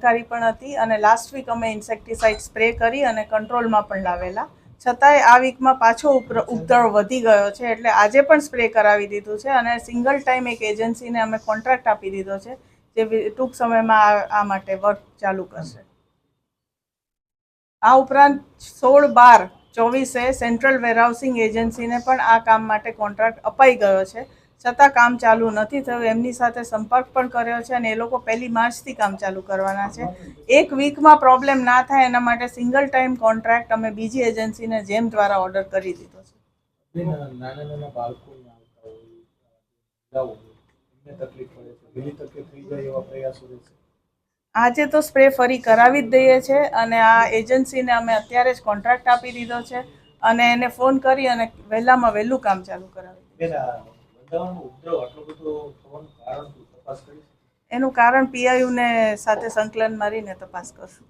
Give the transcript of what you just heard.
જાણકારી પણ હતી અને લાસ્ટ વીક અમે ઇન્સેક્ટિસાઇડ સ્પ્રે કરી અને કંટ્રોલમાં પણ લાવેલા. છતાંય આ વીકમાં પાછો ઉપદ્રવ વધી ગયો છે, એટલે આજે પણ સ્પ્રે કરાવી દીધું છે અને સિંગલ ટાઈમ એક એજન્સીને અમે કોન્ટ્રાક્ટ આપી દીધો છે, જે ટૂંક સમયમાં આ માટે વર્ક ચાલુ કરશે. આ ઉપરાંત 16/12/24 સેન્ટ્રલ વેરહાઉસિંગ એજન્સીને પણ આ કામ માટે કોન્ટ્રાક્ટ અપાઈ ગયો છે, છતાં કામ ચાલુ નથી થયું. એમની સાથે સંપર્ક પણ કર્યો છે અને એ લોકો 1 માર્ચથી કામ ચાલુ કરવાના છે. એક વીકમાં પ્રોબ્લેમ ના થાય એના માટે સિંગલ ટાઈમ કોન્ટ્રાક્ટ અમે બીજી એજન્સીને જેમ દ્વારા ઓર્ડર કરી દીધો છે. નાના બાળકો તકલીફ પડે છે, વહેલી તકે થઈ જાય એવા પ્રયાસો રહેશે. આજે તો સ્પ્રે ફરી કરાવી જ દઈએ છે અને આ એજન્સીને અમે અત્યારે જ કોન્ટ્રાક્ટ આપી દીધો છે અને એને ફોન કરી અને વહેલામાં વહેલું કામ ચાલુ કરાવી એનું કારણ પીઆઈયુને સાથે સંકલન મારીને તપાસ કરશું.